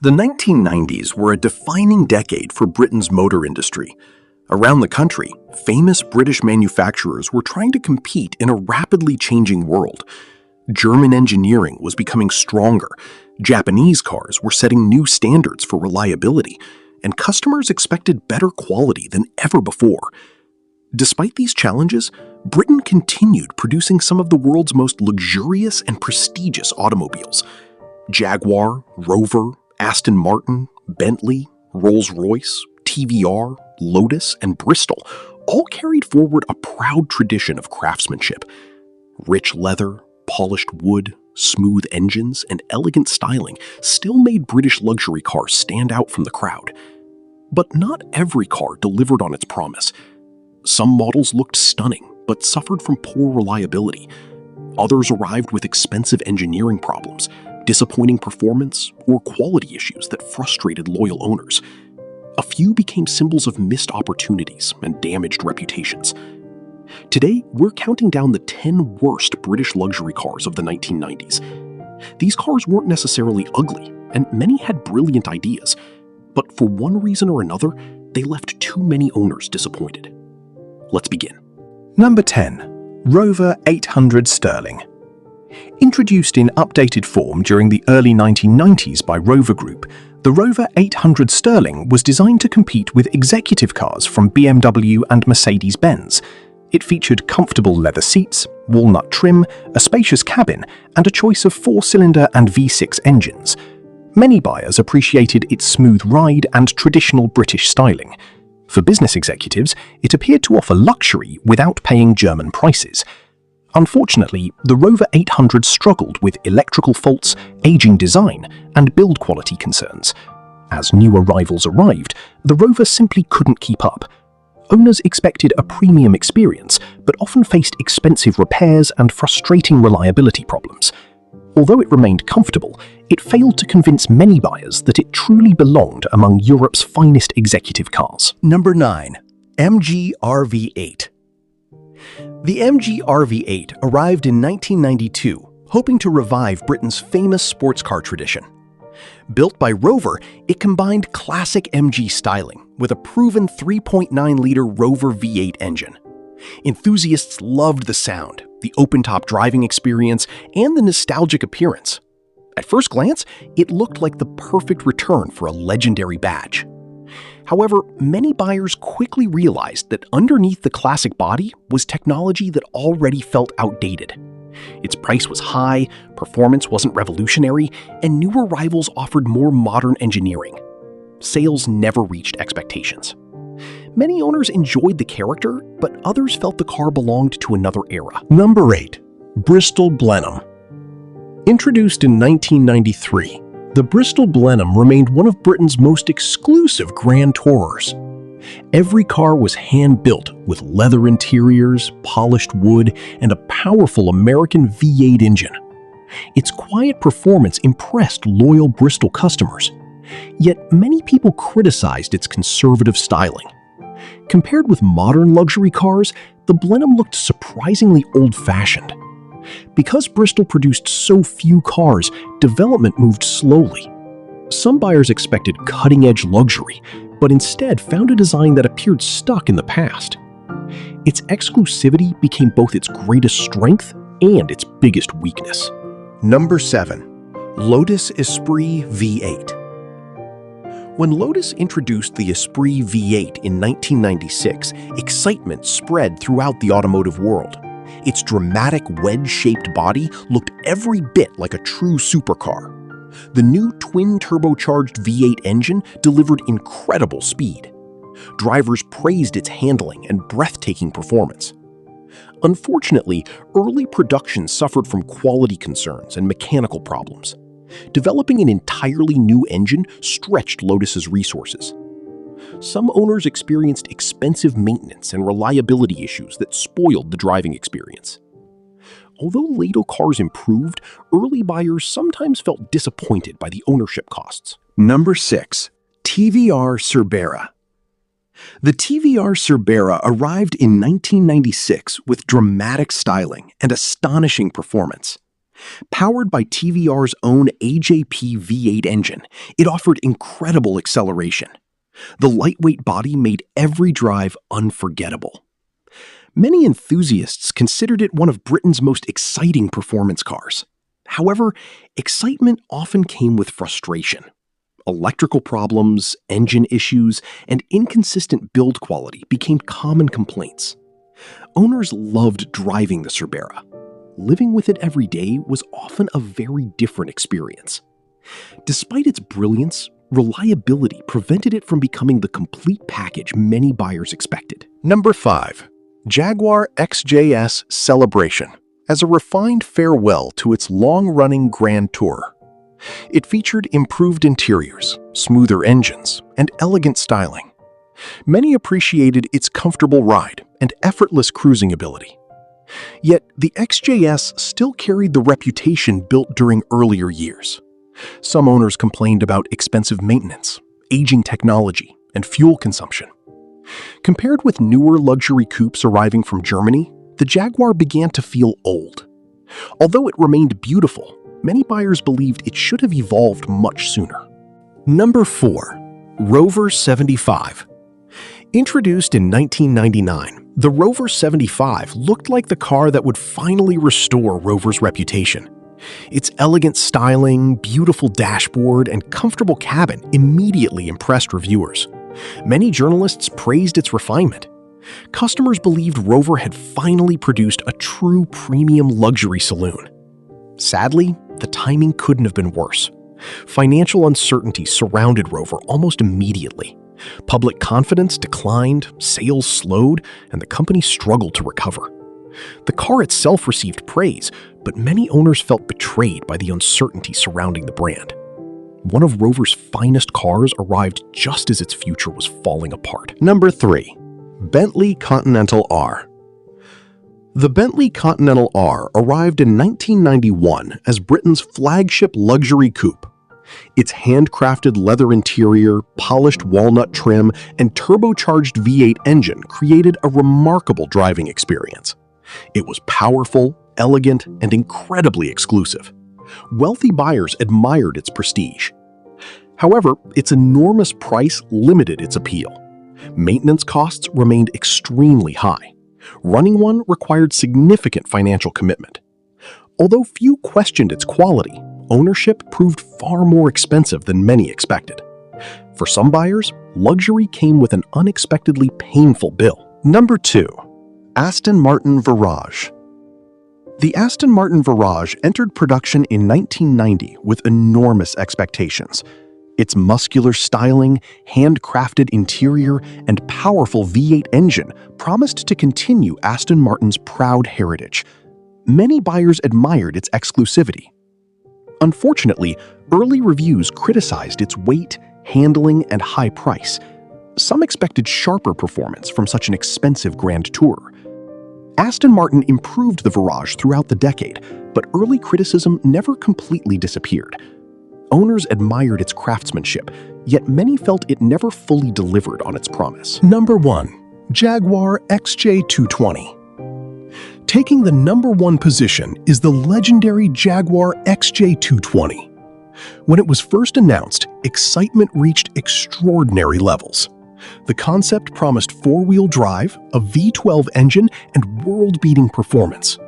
The 1990s were a defining decade for Britain's motor industry. Around the country, famous British manufacturers were trying to compete in a rapidly changing world. German engineering was becoming stronger, Japanese cars were setting new standards for reliability, and customers expected better quality than ever before. Despite these challenges, Britain continued producing some of the world's most luxurious and prestigious automobiles. Jaguar, Rover, Aston Martin, Bentley, Rolls-Royce, TVR, Lotus, and Bristol all carried forward a proud tradition of craftsmanship. Rich leather, polished wood, smooth engines, and elegant styling still made British luxury cars stand out from the crowd. But not every car delivered on its promise. Some models looked stunning, but suffered from poor reliability. Others arrived with expensive engineering problems, disappointing performance, or quality issues that frustrated loyal owners. A few became symbols of missed opportunities and damaged reputations. Today, we're counting down the 10 worst British luxury cars of the 1990s. These cars weren't necessarily ugly, and many had brilliant ideas, but for one reason or another, they left too many owners disappointed. Let's begin. Number 10. Rover 800 Sterling. Introduced in updated form during the early 1990s by Rover Group, the Rover 800 Sterling was designed to compete with executive cars from BMW and Mercedes-Benz. It featured comfortable leather seats, walnut trim, a spacious cabin, and a choice of 4-cylinder and V6 engines. Many buyers appreciated its smooth ride and traditional British styling. For business executives, it appeared to offer luxury without paying German prices. Unfortunately, the Rover 800 struggled with electrical faults, aging design, and build quality concerns. As new arrivals arrived, the Rover simply couldn't keep up. Owners expected a premium experience, but often faced expensive repairs and frustrating reliability problems. Although it remained comfortable, it failed to convince many buyers that it truly belonged among Europe's finest executive cars. Number 9. MG RV8. The MG RV8 arrived in 1992, hoping to revive Britain's famous sports car tradition. Built by Rover, it combined classic MG styling with a proven 3.9-liter Rover V8 engine. Enthusiasts loved the sound, the open-top driving experience, and the nostalgic appearance. At first glance, it looked like the perfect return for a legendary badge. However, many buyers quickly realized that underneath the classic body was technology that already felt outdated. Its price was high, performance wasn't revolutionary, and newer rivals offered more modern engineering. Sales never reached expectations. Many owners enjoyed the character, but others felt the car belonged to another era. Number 8. Bristol Blenheim. Introduced in 1993, the Bristol Blenheim remained one of Britain's most exclusive Grand Tourers. Every car was hand-built with leather interiors, polished wood, and a powerful American V8 engine. Its quiet performance impressed loyal Bristol customers. Yet many people criticized its conservative styling. Compared with modern luxury cars, the Blenheim looked surprisingly old-fashioned. Because Bristol produced so few cars, development moved slowly. Some buyers expected cutting-edge luxury, but instead found a design that appeared stuck in the past. Its exclusivity became both its greatest strength and its biggest weakness. Number 7. Lotus Esprit V8. When Lotus introduced the Esprit V8 in 1996, excitement spread throughout the automotive world. Its dramatic wedge-shaped body looked every bit like a true supercar. The new twin-turbocharged V8 engine delivered incredible speed. Drivers praised its handling and breathtaking performance. Unfortunately, early production suffered from quality concerns and mechanical problems. Developing an entirely new engine stretched Lotus's resources. Some owners experienced expensive maintenance and reliability issues that spoiled the driving experience. Although later cars improved, early buyers sometimes felt disappointed by the ownership costs. Number 6. TVR Cerbera. The TVR Cerbera arrived in 1996 with dramatic styling and astonishing performance. Powered by TVR's own AJP V8 engine, it offered incredible acceleration. The lightweight body made every drive unforgettable. Many enthusiasts considered it one of Britain's most exciting performance cars. However, excitement often came with frustration. Electrical problems, engine issues, and inconsistent build quality became common complaints. Owners loved driving the Cerbera. Living with it every day was often a very different experience. Despite its brilliance, reliability prevented it from becoming the complete package many buyers expected. Number 5. Jaguar XJS Celebration, as a refined farewell to its long-running Grand Tour. It featured improved interiors, smoother engines, and elegant styling. Many appreciated its comfortable ride and effortless cruising ability. Yet, the XJS still carried the reputation built during earlier years. Some owners complained about expensive maintenance, aging technology, and fuel consumption. Compared with newer luxury coupes arriving from Germany, the Jaguar began to feel old. Although it remained beautiful, many buyers believed it should have evolved much sooner. Number 4. Rover 75. Introduced in 1999, the Rover 75 looked like the car that would finally restore Rover's reputation. Its elegant styling, beautiful dashboard, and comfortable cabin immediately impressed reviewers. Many journalists praised its refinement. Customers believed Rover had finally produced a true premium luxury saloon. Sadly, the timing couldn't have been worse. Financial uncertainty surrounded Rover almost immediately. Public confidence declined, sales slowed, and the company struggled to recover. The car itself received praise, but many owners felt betrayed by the uncertainty surrounding the brand. One of Rover's finest cars arrived just as its future was falling apart. Number 3. Bentley Continental R. The Bentley Continental R arrived in 1991 as Britain's flagship luxury coupe. Its handcrafted leather interior, polished walnut trim, and turbocharged V8 engine created a remarkable driving experience. It was powerful, elegant, and incredibly exclusive. Wealthy buyers admired its prestige. However, its enormous price limited its appeal. Maintenance costs remained extremely high. Running one required significant financial commitment. Although few questioned its quality, ownership proved far more expensive than many expected. For some buyers, luxury came with an unexpectedly painful bill. Number 2. Aston Martin Virage. The Aston Martin Virage entered production in 1990 with enormous expectations. Its muscular styling, handcrafted interior, and powerful V8 engine promised to continue Aston Martin's proud heritage. Many buyers admired its exclusivity. Unfortunately, early reviews criticized its weight, handling, and high price. Some expected sharper performance from such an expensive Grand Tourer. Aston Martin improved the Virage throughout the decade, but early criticism never completely disappeared. Owners admired its craftsmanship, yet many felt it never fully delivered on its promise. Number 1. Jaguar XJ220. Taking the number 1 position is the legendary Jaguar XJ220. When it was first announced, excitement reached extraordinary levels. The concept promised four-wheel drive, a V12 engine, and world-beating performance.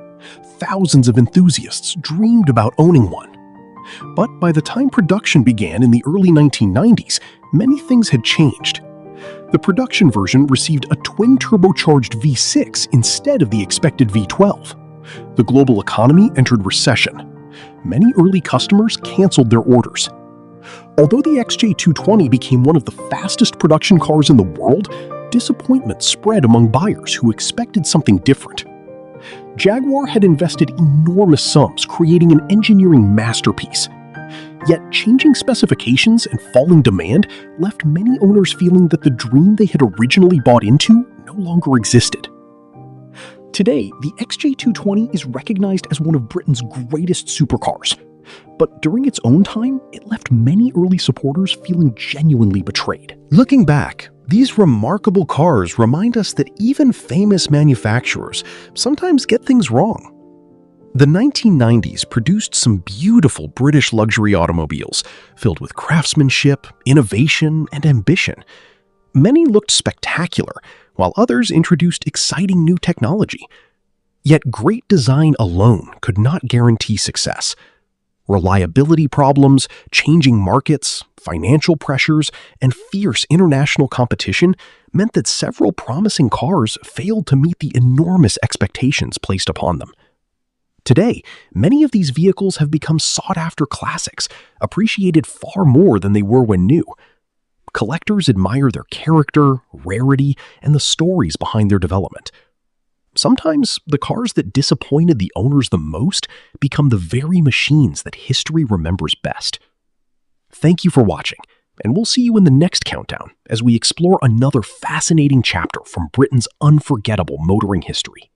Thousands of enthusiasts dreamed about owning one. But by the time production began in the early 1990s, many things had changed. The production version received a twin-turbocharged V6 instead of the expected V12. The global economy entered recession. Many early customers canceled their orders. Although the XJ220 became one of the fastest production cars in the world, disappointment spread among buyers who expected something different. Jaguar had invested enormous sums creating an engineering masterpiece. Yet changing specifications and falling demand left many owners feeling that the dream they had originally bought into no longer existed. Today, the XJ220 is recognized as one of Britain's greatest supercars. But during its own time, it left many early supporters feeling genuinely betrayed. Looking back, these remarkable cars remind us that even famous manufacturers sometimes get things wrong. The 1990s produced some beautiful British luxury automobiles, filled with craftsmanship, innovation, and ambition. Many looked spectacular, while others introduced exciting new technology. Yet great design alone could not guarantee success. Reliability problems, changing markets, financial pressures, and fierce international competition meant that several promising cars failed to meet the enormous expectations placed upon them. Today, many of these vehicles have become sought-after classics, appreciated far more than they were when new. Collectors admire their character, rarity, and the stories behind their development. Sometimes, the cars that disappointed the owners the most become the very machines that history remembers best. Thank you for watching, and we'll see you in the next countdown as we explore another fascinating chapter from Britain's unforgettable motoring history.